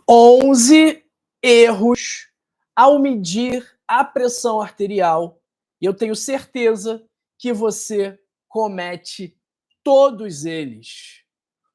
11 erros ao medir a pressão arterial, e eu tenho certeza que você comete todos eles.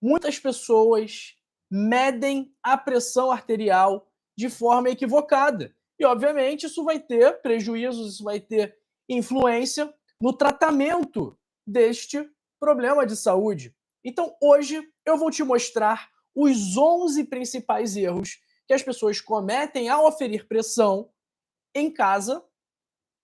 Muitas pessoas medem a pressão arterial de forma equivocada. E, obviamente, isso vai ter prejuízos, isso vai ter influência no tratamento deste problema de saúde. Então, hoje, eu vou te mostrar os 11 principais erros que as pessoas cometem ao aferir pressão em casa,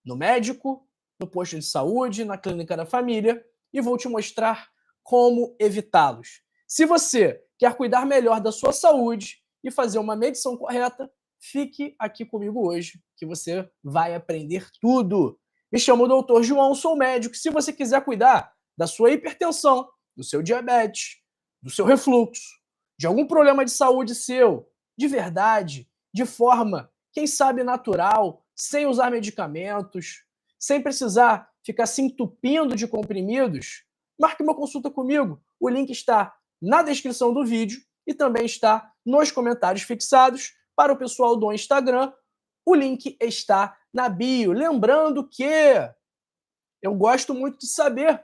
no médico, no posto de saúde, na clínica da família, e vou te mostrar como evitá-los. Se você quer cuidar melhor da sua saúde e fazer uma medição correta, fique aqui comigo hoje, que você vai aprender tudo. Me chamo Dr. João, sou médico. Se você quiser cuidar da sua hipertensão, do seu diabetes, do seu refluxo, de algum problema de saúde seu, de verdade, de forma, quem sabe, natural, sem usar medicamentos, sem precisar ficar se entupindo de comprimidos, marque uma consulta comigo. O link está na descrição do vídeo e também está nos comentários fixados. Para o pessoal do Instagram, o link está na bio. Lembrando que eu gosto muito de saber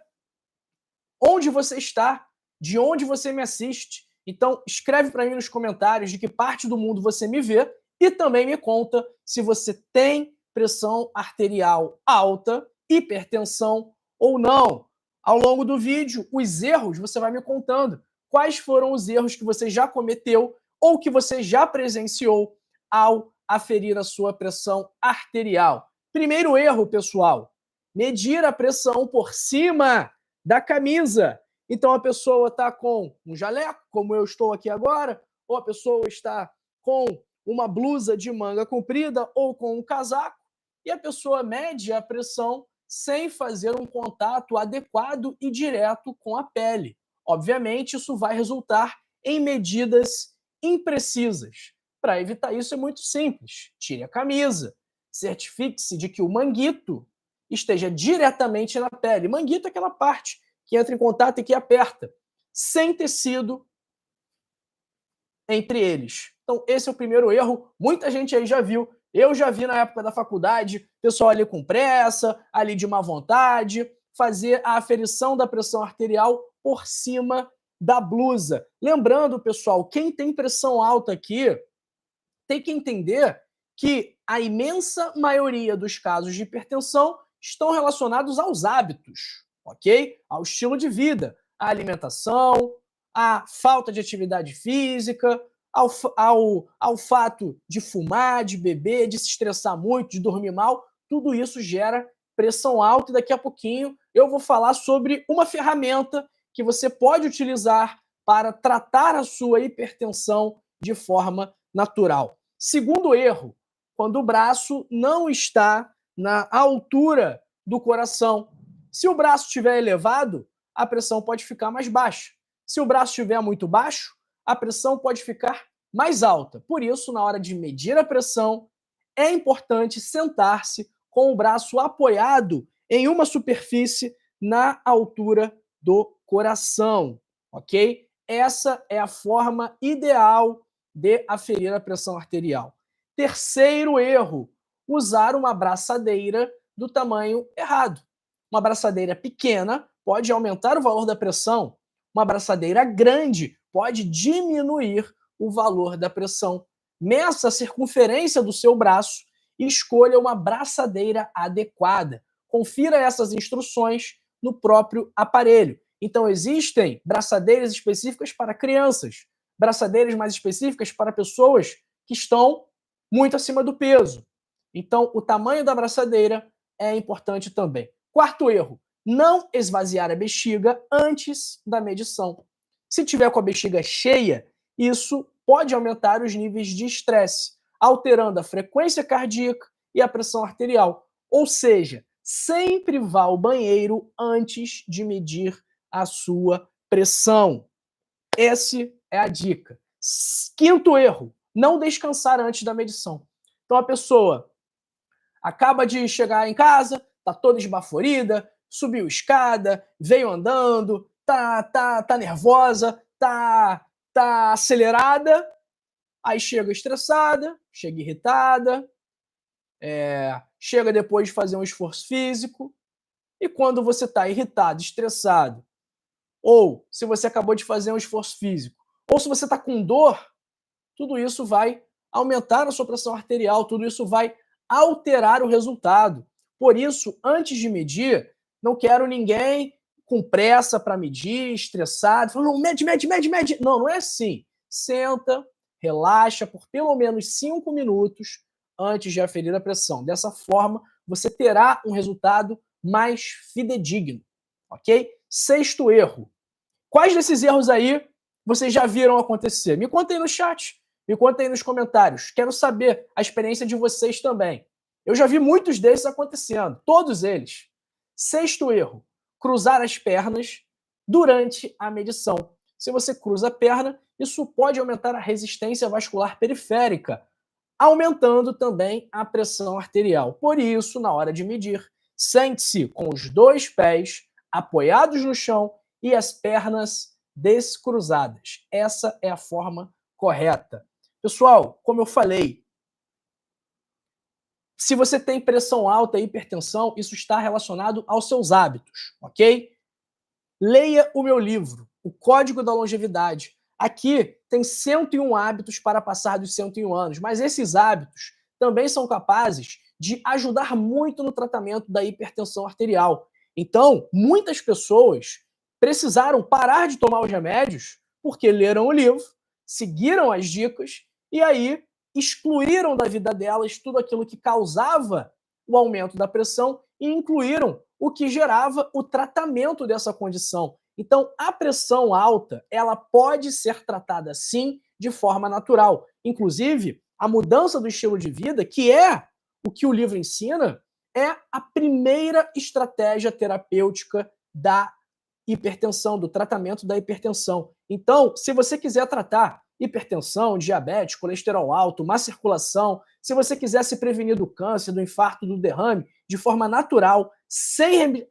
onde você está, de onde você me assiste. Então, escreve para mim nos comentários de que parte do mundo você me vê e também me conta se você tem pressão arterial alta, hipertensão ou não. Ao longo do vídeo, os erros você vai me contando. Quais foram os erros que você já cometeu ou que você já presenciou ao aferir a sua pressão arterial? Primeiro erro, pessoal, medir a pressão por cima da camisa. Então a pessoa está com um jaleco, como eu estou aqui agora, ou a pessoa está com uma blusa de manga comprida ou com um casaco, e a pessoa mede a pressão sem fazer um contato adequado e direto com a pele. Obviamente, isso vai resultar em medidas imprecisas. Para evitar isso é muito simples. Tire a camisa, certifique-se de que o manguito esteja diretamente na pele. Manguito é aquela parte que entra em contato e que aperta, sem tecido entre eles. Então, esse é o primeiro erro. Muita gente aí já viu. Eu já vi na época da faculdade, pessoal ali com pressa, ali de má vontade, fazer a aferição da pressão arterial por cima da blusa. Lembrando, pessoal, quem tem pressão alta aqui tem que entender que a imensa maioria dos casos de hipertensão estão relacionados aos hábitos, ok? Ao estilo de vida, à alimentação, à falta de atividade física, ao fato de fumar, de beber, de se estressar muito, de dormir mal. Tudo isso gera pressão alta e daqui a pouquinho eu vou falar sobre uma ferramenta que você pode utilizar para tratar a sua hipertensão de forma natural. Segundo erro, quando o braço não está na altura do coração. Se o braço estiver elevado, a pressão pode ficar mais baixa. Se o braço estiver muito baixo, a pressão pode ficar mais alta. Por isso, na hora de medir a pressão, é importante sentar-se com o braço apoiado em uma superfície na altura do coração, ok? Essa é a forma ideal de aferir a pressão arterial. Terceiro erro, usar uma braçadeira do tamanho errado. Uma braçadeira pequena pode aumentar o valor da pressão, uma braçadeira grande pode diminuir o valor da pressão. Meça a circunferência do seu braço e escolha uma braçadeira adequada. Confira essas instruções no próprio aparelho. Então, existem braçadeiras específicas para crianças, braçadeiras mais específicas para pessoas que estão muito acima do peso. Então, o tamanho da braçadeira é importante também. Quarto erro, não esvaziar a bexiga antes da medição. Se tiver com a bexiga cheia, isso pode aumentar os níveis de estresse, alterando a frequência cardíaca e a pressão arterial. Ou seja, sempre vá ao banheiro antes de medir a sua pressão. Essa é a dica. Quinto erro, não descansar antes da medição. Então a pessoa acaba de chegar em casa, tá toda esbaforida, subiu escada, veio andando, tá nervosa, tá acelerada, Aí chega estressada, chega irritada, chega depois de fazer um esforço físico, e quando você está irritado, estressado, ou se você acabou de fazer um esforço físico, ou se você está com dor, tudo isso vai aumentar a sua pressão arterial, tudo isso vai alterar o resultado. Por isso, antes de medir, não quero ninguém com pressa para medir, estressado, falando, não, mede, mede, mede, mede. Não, não é assim. Senta, relaxa por pelo menos 5 minutos antes de aferir a pressão. Dessa forma, você terá um resultado mais fidedigno, ok? Sexto erro. Quais desses erros aí vocês já viram acontecer? Me contem aí no chat, me contem aí nos comentários. Quero saber a experiência de vocês também. Eu já vi muitos desses acontecendo, todos eles. Sexto erro, cruzar as pernas durante a medição. Se você cruza a perna, isso pode aumentar a resistência vascular periférica, aumentando também a pressão arterial. Por isso, na hora de medir, sente-se com os dois pés apoiados no chão e as pernas descruzadas. Essa é a forma correta. Pessoal, como eu falei, se você tem pressão alta e hipertensão, isso está relacionado aos seus hábitos, ok? Leia o meu livro, O Código da Longevidade. Aqui tem 101 hábitos para passar dos 101 anos, mas esses hábitos também são capazes de ajudar muito no tratamento da hipertensão arterial. Então, muitas pessoas precisaram parar de tomar os remédios porque leram o livro, seguiram as dicas e aí excluíram da vida delas tudo aquilo que causava o aumento da pressão e incluíram o que gerava o tratamento dessa condição. Então, a pressão alta, ela pode ser tratada sim de forma natural. Inclusive, a mudança do estilo de vida, que é o que o livro ensina, é a primeira estratégia terapêutica da hipertensão, do tratamento da hipertensão. Então, se você quiser tratar hipertensão, diabetes, colesterol alto, má circulação, se você quiser se prevenir do câncer, do infarto, do derrame, de forma natural, sem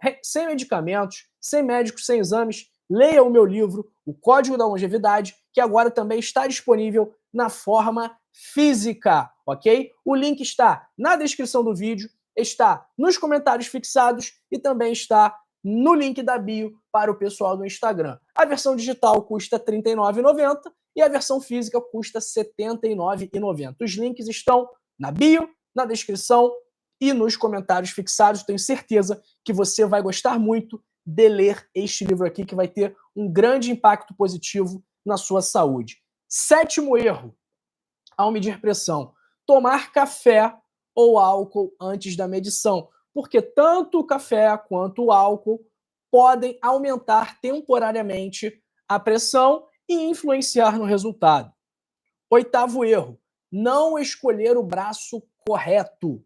medicamentos, sem médicos, sem exames, leia o meu livro, O Código da Longevidade, que agora também está disponível na forma física, ok? O link está na descrição do vídeo, está nos comentários fixados e também está no link da bio para o pessoal do Instagram. A versão digital custa R$ 39,90 e a versão física custa R$ 79,90. Os links estão na bio, na descrição e nos comentários fixados. Tenho certeza que você vai gostar muito de ler este livro aqui, que vai ter um grande impacto positivo na sua saúde. Sétimo erro ao medir pressão: tomar café ou álcool antes da medição, porque tanto o café quanto o álcool podem aumentar temporariamente a pressão e influenciar no resultado. Oitavo erro: não escolher o braço correto.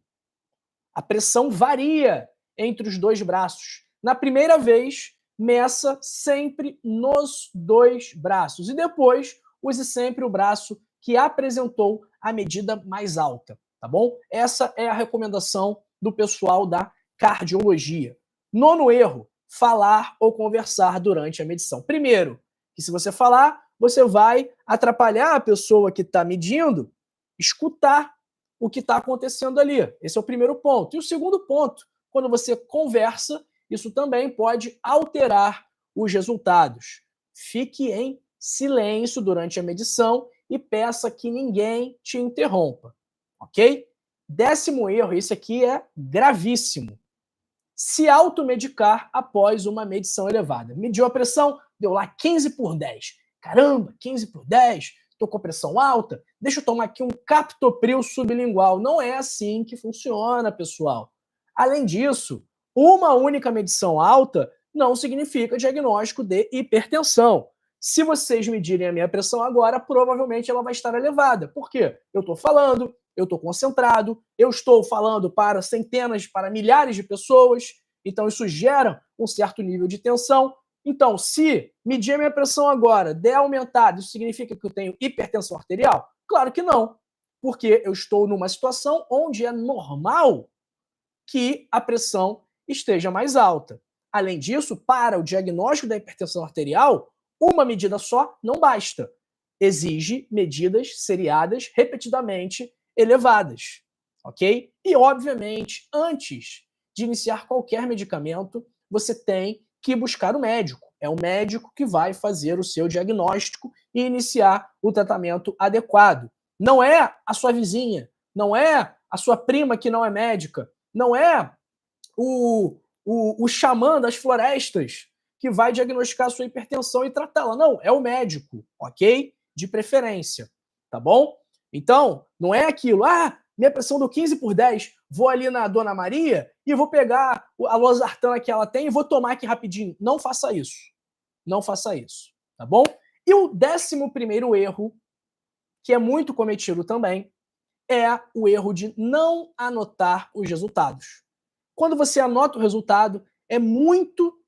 A pressão varia entre os dois braços. Na primeira vez, meça sempre nos dois braços e depois use sempre o braço que apresentou a medida mais alta, tá bom? Essa é a recomendação do pessoal da cardiologia. Nono erro: falar ou conversar durante a medição. Primeiro, que se você falar, você vai atrapalhar a pessoa que está medindo escutar o que está acontecendo ali. Esse é o primeiro ponto. E o segundo ponto: quando você conversa, isso também pode alterar os resultados. Fique em silêncio durante a medição e peça que ninguém te interrompa, ok? Décimo erro, esse aqui é gravíssimo: se automedicar após uma medição elevada. Mediu a pressão, deu lá 15/10. Caramba, 15/10, estou com a pressão alta, deixa eu tomar aqui um captopril sublingual. Não é assim que funciona, pessoal. Além disso, uma única medição alta não significa diagnóstico de hipertensão. Se vocês medirem a minha pressão agora, provavelmente ela vai estar elevada. Por quê? Eu estou falando, eu estou concentrado, eu estou falando para centenas, para milhares de pessoas, então isso gera um certo nível de tensão. Então, se medir a minha pressão agora der aumentada, isso significa que eu tenho hipertensão arterial? Claro que não, porque eu estou numa situação onde é normal que a pressão esteja mais alta. Além disso, para o diagnóstico da hipertensão arterial, uma medida só não basta. exige medidas seriadas, repetidamente elevadas, ok? E, obviamente, antes de iniciar qualquer medicamento, você tem que buscar o médico. É o médico que vai fazer o seu diagnóstico e iniciar o tratamento adequado. Não é a sua vizinha, não é a sua prima que não é médica, não é o xamã das florestas que vai diagnosticar a sua hipertensão e tratá-la. Não, é o médico, ok? De preferência, tá bom? Então, não é aquilo, minha pressão deu 15/10, vou ali na Dona Maria e vou pegar a losartana que ela tem e vou tomar aqui rapidinho. Não faça isso. Não faça isso, tá bom? E o 11º erro, que é muito cometido também, é o erro de não anotar os resultados. Quando você anota o resultado, é muito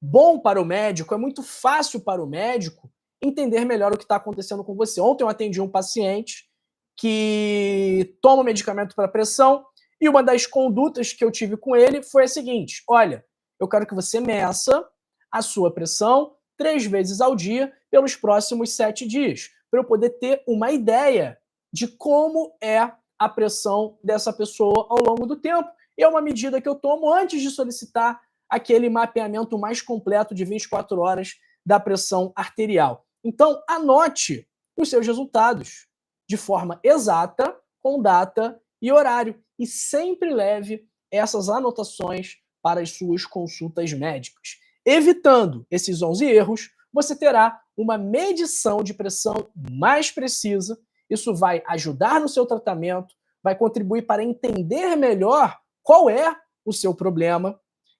bom para o médico, é muito fácil para o médico entender melhor o que está acontecendo com você. Ontem eu atendi um paciente que toma medicamento para pressão e uma das condutas que eu tive com ele foi a seguinte: olha, eu quero que você meça a sua pressão 3 vezes ao dia pelos próximos 7 dias, para eu poder ter uma ideia de como é a pressão dessa pessoa ao longo do tempo. E é uma medida que eu tomo antes de solicitar aquele mapeamento mais completo de 24 horas da pressão arterial. Então, anote os seus resultados de forma exata, com data e horário, e sempre leve essas anotações para as suas consultas médicas. Evitando esses 11 erros, você terá uma medição de pressão mais precisa. Isso vai ajudar no seu tratamento, vai contribuir para entender melhor qual é o seu problema.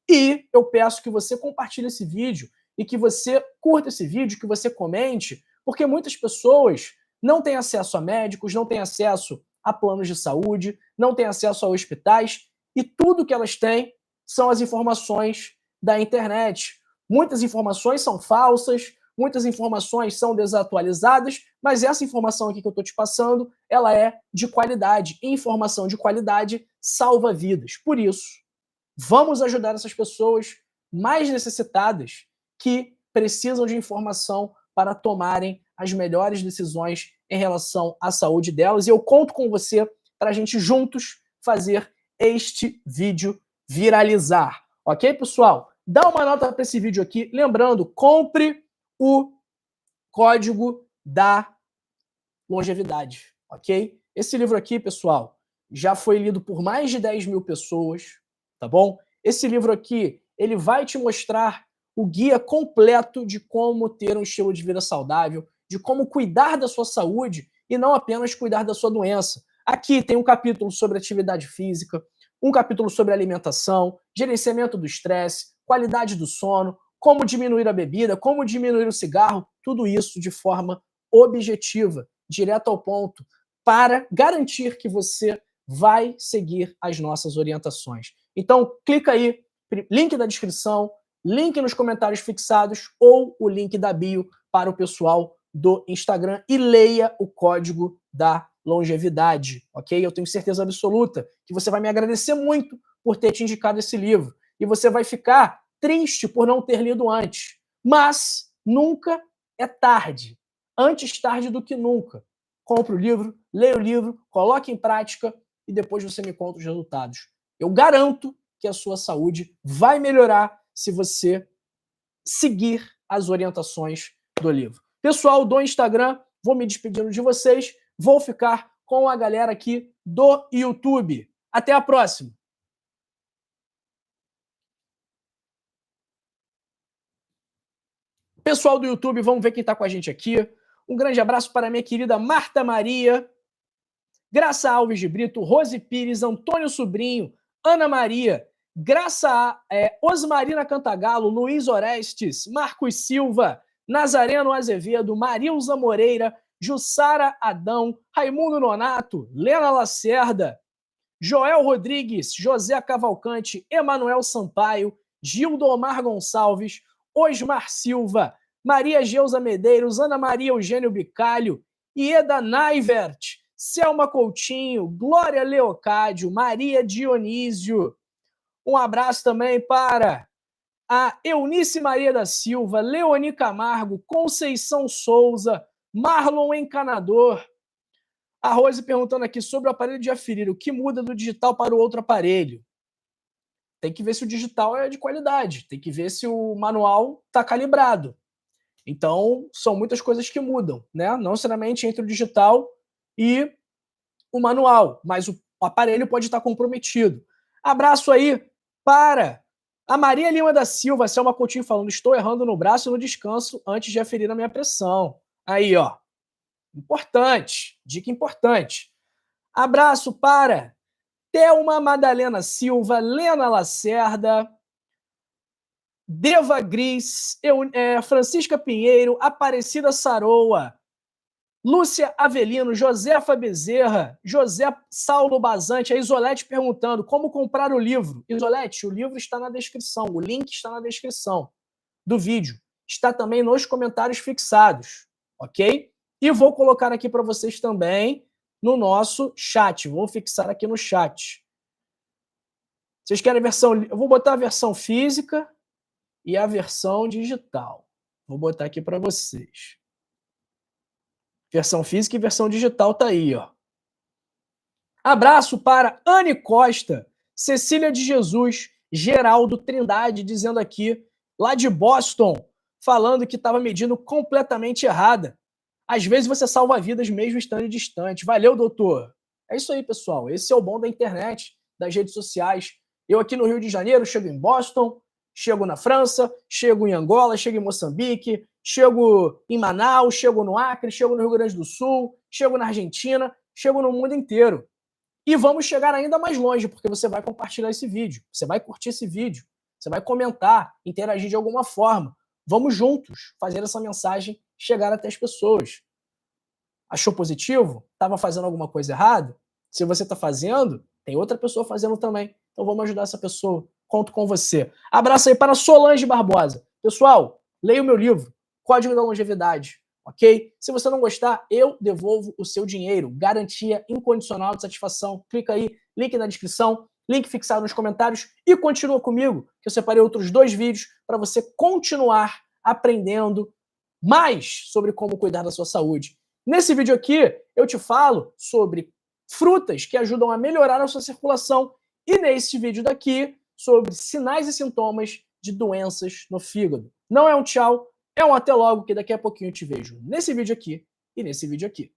E eu peço que você compartilhe esse vídeo e que você curta esse vídeo, que você comente, porque muitas pessoas não têm acesso a médicos, não têm acesso a planos de saúde, não têm acesso a hospitais, e tudo que elas têm são as informações da internet. Muitas informações são falsas, muitas informações são desatualizadas, mas essa informação aqui que eu estou te passando, ela é de qualidade. E informação de qualidade salva vidas. Por isso, vamos ajudar essas pessoas mais necessitadas que precisam de informação para tomarem as melhores decisões em relação à saúde delas. E eu conto com você para a gente juntos fazer este vídeo viralizar. Ok, pessoal? Dá uma nota para esse vídeo aqui. Lembrando, compre o código da longevidade, ok? Esse livro aqui, pessoal, já foi lido por mais de 10 mil pessoas, tá bom? Esse livro aqui, ele vai te mostrar o guia completo de como ter um estilo de vida saudável, de como cuidar da sua saúde e não apenas cuidar da sua doença. Aqui tem um capítulo sobre atividade física, um capítulo sobre alimentação, gerenciamento do estresse, qualidade do sono, como diminuir a bebida, como diminuir o cigarro, tudo isso de forma objetiva, direto ao ponto, para garantir que você vai seguir as nossas orientações. Então, clica aí, link da descrição, link nos comentários fixados ou o link da bio para o pessoal do Instagram e leia o código da longevidade, ok? Eu tenho certeza absoluta que você vai me agradecer muito por ter te indicado esse livro e você vai ficar triste por não ter lido antes, mas nunca é tarde. Antes tarde do que nunca. Compre o livro, leia o livro, coloque em prática e depois você me conta os resultados. Eu garanto que a sua saúde vai melhorar se você seguir as orientações do livro. Pessoal do Instagram, vou me despedindo de vocês, vou ficar com a galera aqui do YouTube. Até a próxima! Pessoal do YouTube, vamos ver quem está com a gente aqui. Um grande abraço para minha querida Marta Maria, Graça Alves de Brito, Rose Pires, Antônio Sobrinho, Ana Maria, Osmarina Cantagalo, Luiz Orestes, Marcos Silva, Nazareno Azevedo, Marilza Moreira, Jussara Adão, Raimundo Nonato, Lena Lacerda, Joel Rodrigues, José Cavalcante, Emanuel Sampaio, Gildomar Gonçalves, Osmar Silva, Maria Geusa Medeiros, Ana Maria Eugênio Bicalho, Ieda Naivert, Selma Coutinho, Glória Leocádio, Maria Dionísio. Um abraço também para a Eunice Maria da Silva, Leoni Camargo, Conceição Souza, Marlon Encanador. A Rose perguntando aqui sobre o aparelho de aferir. O que muda do digital para o outro aparelho? Tem que ver se o digital é de qualidade. Tem que ver se o manual está calibrado. Então, são muitas coisas que mudam, né? Não necessariamente entre o digital e o manual, mas o aparelho pode estar comprometido. Abraço aí para a Maria Lima da Silva, Selma Coutinho falando, estou errando no braço e no descanso antes de aferir a minha pressão. Aí, ó, importante, dica importante. Abraço para Thelma Madalena Silva, Lena Lacerda, Deva Gris, Francisca Pinheiro, Aparecida Saroa, Lúcia Avelino, Josefa Bezerra, José Saulo Bazante, a Isolete perguntando como comprar o livro. Isolete, o livro está na descrição, o link está na descrição do vídeo. Está também nos comentários fixados, ok? E vou colocar aqui para vocês também no nosso chat. Vou fixar aqui no chat. Vocês querem a versão... Eu vou botar a versão física e a versão digital. Vou botar aqui para vocês. Versão física e versão digital tá aí, ó. Abraço para Anne Costa, Cecília de Jesus, Geraldo Trindade, dizendo aqui, lá de Boston, falando que estava medindo completamente errada. Às vezes você salva vidas mesmo estando distante. Valeu, doutor. É isso aí, pessoal. Esse é o bom da internet, das redes sociais. Eu aqui no Rio de Janeiro, chego em Boston, chego na França, chego em Angola, chego em Moçambique, chego em Manaus, chego no Acre, chego no Rio Grande do Sul, chego na Argentina, chego no mundo inteiro. E vamos chegar ainda mais longe, porque você vai compartilhar esse vídeo, você vai curtir esse vídeo, você vai comentar, interagir de alguma forma. Vamos juntos fazer essa mensagem chegar até as pessoas. Achou positivo? Estava fazendo alguma coisa errada? Se você está fazendo, tem outra pessoa fazendo também. Então vamos ajudar essa pessoa. Conto com você. Abraço aí para Solange Barbosa. Pessoal, leia o meu livro, Código da Longevidade, ok? Se você não gostar, eu devolvo o seu dinheiro. Garantia incondicional de satisfação. Clica aí, link na descrição, link fixado nos comentários e continua comigo, que eu separei outros 2 vídeos para você continuar aprendendo mais sobre como cuidar da sua saúde. Nesse vídeo aqui, eu te falo sobre frutas que ajudam a melhorar a sua circulação e nesse vídeo daqui, sobre sinais e sintomas de doenças no fígado. Não é um tchau, é um até logo, que daqui a pouquinho eu te vejo nesse vídeo aqui e nesse vídeo aqui.